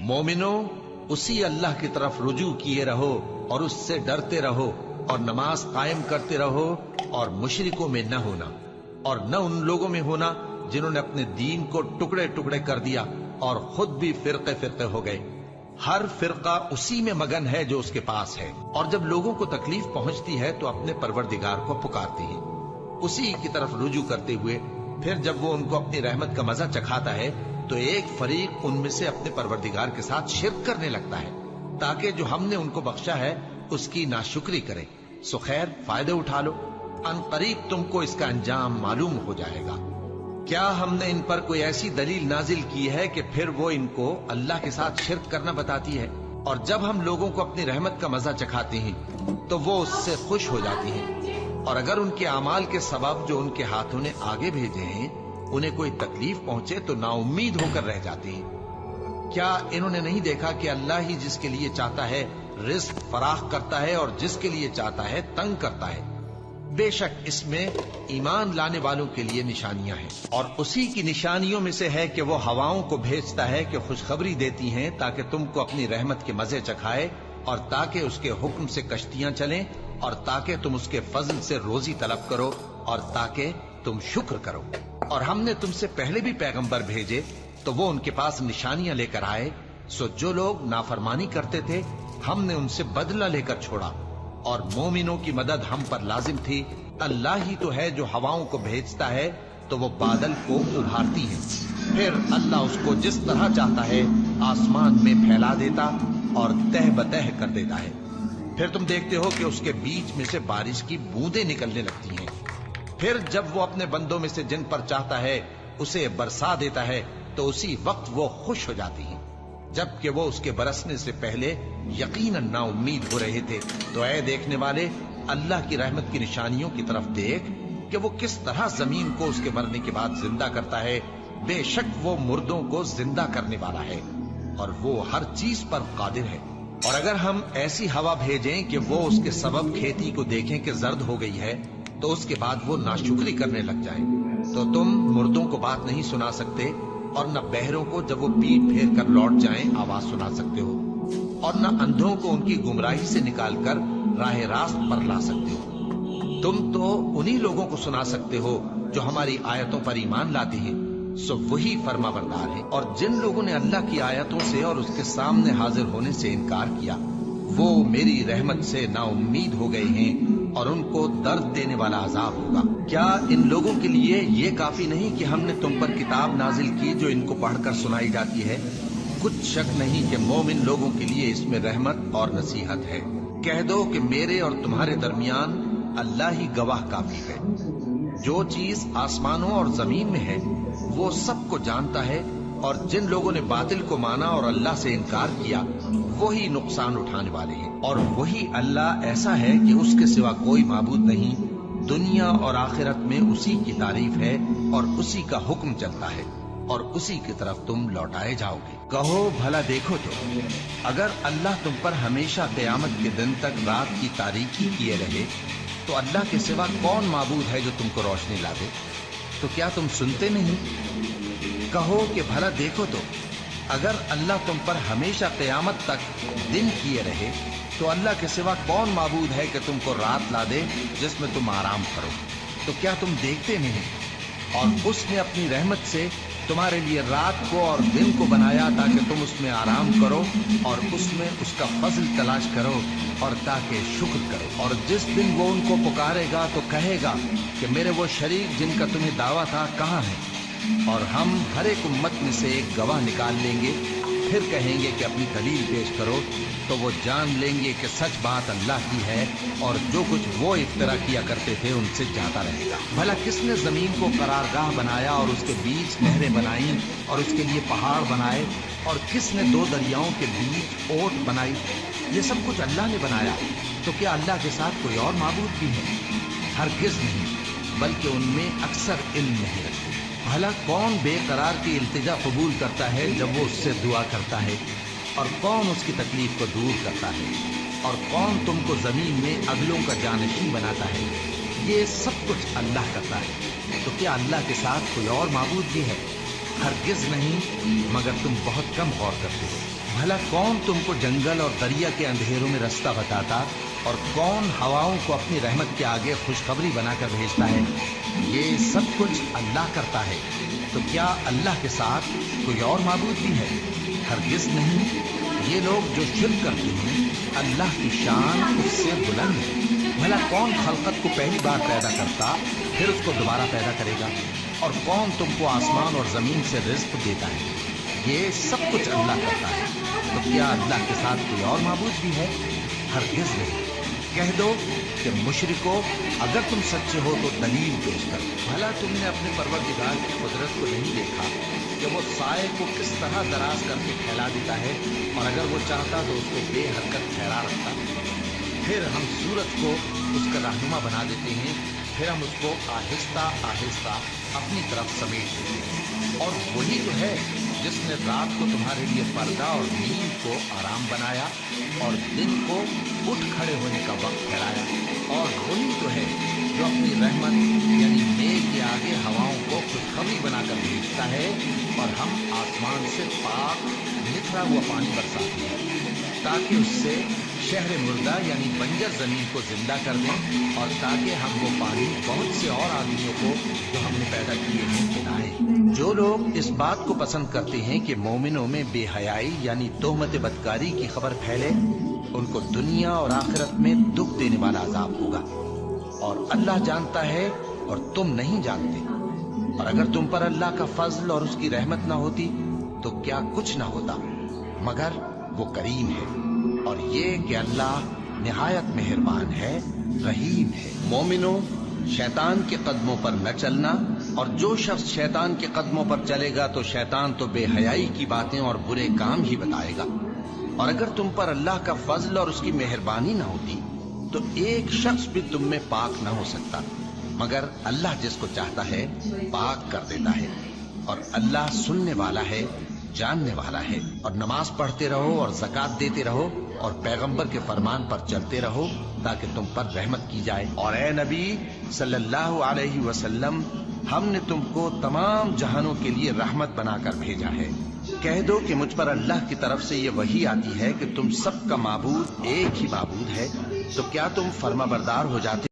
मोमिनो, उसी अल्लाह की तरफ रुजू किए रहो और उससे डरते रहो और नमाज कायम करते रहो और मुशरिकों में न होना और न उन लोगों में होना जिन्होंने अपने दीन को टुकड़े टुकड़े कर दिया और खुद भी फिरके फिरके हो गए। हर फिरका उसी में मगन है जो उसके पास है, और जब लोगों को तकलीफ पहुंचती है तो अपने परवरदिगार को पुकारते हैं, उसी की तरफ रुजू करते हुए फिर जब वो उनको अपनी रहमत का मजा चखाता है तो एक फरीक उनमें से अपने परवरदिगार के साथ शिर्क करने लगता है ताकि जो हमने उनको बख्शा है उसकी नाशुक्री करे। सो खैर, फायदे उठा लो, अनकरीब तुमको इसका अंजाम मालूम हो जाएगा। क्या हमने इन पर कोई ऐसी दलील नाजिल की है कि फिर वो इनको अल्लाह के साथ शिर्क करना बताती है? और जब हम लोगों को अपनी रहमत का मजा चखाते हैं तो वो उससे खुश हो जाती हैं, और अगर उनके अमाल के सबब जो उनके हाथों ने आगे भेजे हैं उन्हें कोई तकलीफ पहुंचे तो नाउम्मीद होकर रह जाती हैं। क्या इन्होंने नहीं देखा कि अल्लाह ही जिसके लिए चाहता है रिज्क फराख करता है और जिसके लिए चाहता है तंग करता है? बेशक इसमें ईमान लाने वालों के लिए निशानियां हैं, और उसी की निशानियों में से है कि वो हवाओं को भेजता है कि खुशखबरी देती हैं ताकि तुमको अपनी रहमत के मजे चखाए, और ताकि उसके हुक्म से कश्तियां चलें, और ताकि तुम उसके फजल से रोजी तलब करो, और ताकि तुम शुक्र करो। और हमने तुमसे पहले भी पैगंबर भेजे तो वो उनके पास निशानियां लेकर आए। सो जो लोग नाफरमानी करते थे हमने उनसे बदला लेकर छोड़ा, और मोमिनों की मदद हम पर लाजिम थी। अल्लाह ही तो है जो हवाओं को भेजता है तो वो बादल को उभारती है, फिर अल्लाह उसको जिस तरह चाहता है आसमान में फैला देता और तह बतह कर देता है। फिर तुम देखते हो कि उसके बीच में से बारिश की बूंदें निकलने लगती हैं। फिर जब वो अपने बंदों में से जिन पर चाहता है उसे बरसा देता है तो उसी वक्त वो खुश हो जाती हैं, जबकि वो उसके बरसने से पहले यकीनन ना उम्मीद हो रहे थे। तो ऐ देखने वाले, अल्लाह की रहमत की निशानियों की तरफ देख कि वो किस तरह जमीन को उसके मरने के बाद जिंदा करता है। बेशक वो मुर्दों को जिंदा करने वाला है और वो हर चीज पर कादिर है। और अगर हम ऐसी हवा भेजें कि वो उसके सबब खेती को देखें कि जर्द हो गई है तो उसके बाद वो नाशुक्री करने लग जाए, तो तुम मुर्दों को बात नहीं सुना सकते, और न बहरों को जब वो पीठ फेर कर लौट जाएं आवाज सुना सकते हो, और न अंधों को उनकी गुमराही से निकालकर राह रास्त पर ला सकते हो। तुम तो उन्हीं लोगों को सुना सकते हो जो हमारी आयतों पर ईमान लाते हैं, सो वही फरमाबरदार है। और जिन लोगों ने अल्लाह की आयतों से और उसके सामने हाजिर होने से इनकार किया वो मेरी रहमत से नाउम्मीद हो गए हैं और उनको दर्द देने वाला अजाब होगा। क्या इन लोगों के लिए ये काफी नहीं कि हमने तुम पर किताब नाजिल की जो इनको पढ़कर सुनाई जाती है? कुछ शक नहीं कि मोमिन लोगों के लिए इसमें रहमत और नसीहत है। कह दो कि मेरे और तुम्हारे दरमियान अल्लाह ही गवाह काफी है। जो चीज आसमानों और जमीन में है वो सबको जानता है, और जिन लोगों ने बातिल को माना और अल्लाह से इनकार किया वही नुकसान उठाने वाले हैं। और वही अल्लाह ऐसा है कि उसके सिवा कोई माबूद नहीं। दुनिया और आखिरत में उसी की तारीफ है और उसी का हुक्म चलता है, और उसी की तरफ तुम लौटाए जाओगे। कहो भला देखो तो, अगर अल्लाह तुम पर हमेशा क़यामत के दिन तक रात की तारीकी किए रहे तो अल्लाह के सिवा कौन माबूद है जो तुमको रोशनी ला दे? तो क्या तुम सुनते नहीं? कहो कि भला देखो तो, अगर अल्लाह तुम पर हमेशा क़यामत तक दिन किए रहे तो अल्लाह के सिवा कौन माबूद है कि तुमको रात ला दे जिसमें तुम आराम करो? तो क्या तुम देखते नहीं? और उसने अपनी रहमत से तुम्हारे लिए रात को और दिन को बनाया ताकि तुम उसमें आराम करो और उसमें उसका फजल तलाश करो और ताकि शुक्र करो। और जिस दिन वो उनको पुकारेगा तो कहेगा कि मेरे वो शरीक जिनका तुम्हें दावा था कहाँ है, और हम हर एक उम्मत में से एक गवाह निकाल लेंगे। फिर कहेंगे कि अपनी दलील पेश करो, तो वो जान लेंगे कि सच बात अल्लाह की है और जो कुछ वो इफ्तरा किया करते थे उनसे जाता रहेगा। भला किसने जमीन को करारगाह बनाया और उसके बीच नहरें बनाई और उसके लिए पहाड़ बनाए, और किसने दो दरियाओं के बीच ओट बनाई? ये सब कुछ अल्लाह ने बनाया। तो क्या अल्लाह के साथ कोई और माबूद भी है? हरगिज नहीं, बल्कि उनमें अक्सर इल्म नहीं रखते। भला कौन बेकरार की इल्तिजा कबूल करता है जब वो उससे दुआ करता है, और कौन उसकी तकलीफ को दूर करता है, और कौन तुमको जमीन में अगलों का जानशीन बनाता है? ये सब कुछ अल्लाह करता है। तो क्या अल्लाह के साथ कोई और माबूद भी है? हरगिज नहीं, मगर तुम बहुत कम गौर करते हो। بھلا کون تم کو جنگل اور دریا کے اندھیروں میں راستہ بتاتا اور کون ہواؤں کو اپنی رحمت کے آگے خوشخبری بنا کر بھیجتا ہے؟ یہ سب کچھ اللہ کرتا ہے، تو کیا اللہ کے ساتھ کوئی اور معبود بھی ہے؟ ہرگز نہیں۔ یہ لوگ جو شرک کرتے ہیں اللہ کی شان اس سے بلند ہے۔ بھلا کون خلقت کو پہلی بار پیدا کرتا پھر اس کو دوبارہ پیدا کرے گا؟ اور کون تم کو آسمان اور زمین سے رزق دیتا ہے؟ یہ سب کچھ اللہ کرتا ہے، تو کیا اللہ کے ساتھ کوئی اور معبود بھی ہے؟ ہرگز نہیں۔ کہہ دو کہ مشرکو، اگر تم سچے ہو تو دلیل پیش کرو۔ بھلا تم نے اپنے پروردگار کی قدرت کو نہیں دیکھا کہ وہ سائے کو کس طرح دراز کر کے پھیلا دیتا ہے، اور اگر وہ چاہتا تو اس کو بے حرکت ٹھہرا رکھتا؟ پھر ہم سورج کو اس کا رہنما بنا دیتے ہیں، پھر ہم اس کو آہستہ آہستہ اپنی طرف سمیٹ دیتے ہیں۔ اور وہی تو ہے جس نے رات کو تمہارے لیے پردہ اور نیند کو آرام بنایا اور دن کو اٹھ کھڑے ہونے کا وقت ٹھہرایا۔ اور وہی تو ہے جو اپنی رحمت یعنی میگھ کے آگے ہواؤں کو خوشخبری بنا کر بھیجتا ہے، اور ہم آسمان سے پاک نکھرا ہوا پانی برساتے ہیں تاکہ اس سے شہر مردہ یعنی بنجر زمین کو زندہ کر دیں، اور تاکہ ہم وہ پانی بہت سے اور آدمیوں کو جو ہم نے پیدا کیے ہیں پلائیں۔ جو لوگ اس بات کو پسند کرتے ہیں کہ مومنوں میں بے حیائی یعنی تہمت بدکاری کی خبر پھیلے، ان کو دنیا اور آخرت میں دکھ دینے والا عذاب ہوگا، اور اللہ جانتا ہے اور تم نہیں جانتے۔ اور اگر تم پر اللہ کا فضل اور اس کی رحمت نہ ہوتی تو کیا کچھ نہ ہوتا، مگر وہ کریم ہے، اور یہ کہ اللہ نہایت مہربان ہے، رحیم ہے۔ مومنوں، شیطان کے قدموں پر نہ چلنا، اور جو شخص شیطان کے قدموں پر چلے گا تو شیطان تو بے حیائی کی باتیں اور برے کام ہی بتائے گا۔ اور اگر تم پر اللہ کا فضل اور اس کی مہربانی نہ ہوتی تو ایک شخص بھی تم میں پاک نہ ہو سکتا، مگر اللہ جس کو چاہتا ہے پاک کر دیتا ہے، اور اللہ سننے والا ہے، جاننے والا ہے۔ اور نماز پڑھتے رہو اور زکوٰۃ دیتے رہو اور پیغمبر کے فرمان پر چلتے رہو تاکہ تم پر رحمت کی جائے۔ اور اے نبی صلی اللہ علیہ وسلم، ہم نے تم کو تمام جہانوں کے لیے رحمت بنا کر بھیجا ہے۔ کہہ دو کہ مجھ پر اللہ کی طرف سے یہ وحی آتی ہے کہ تم سب کا معبود ایک ہی معبود ہے، تو کیا تم فرما بردار ہو جاتے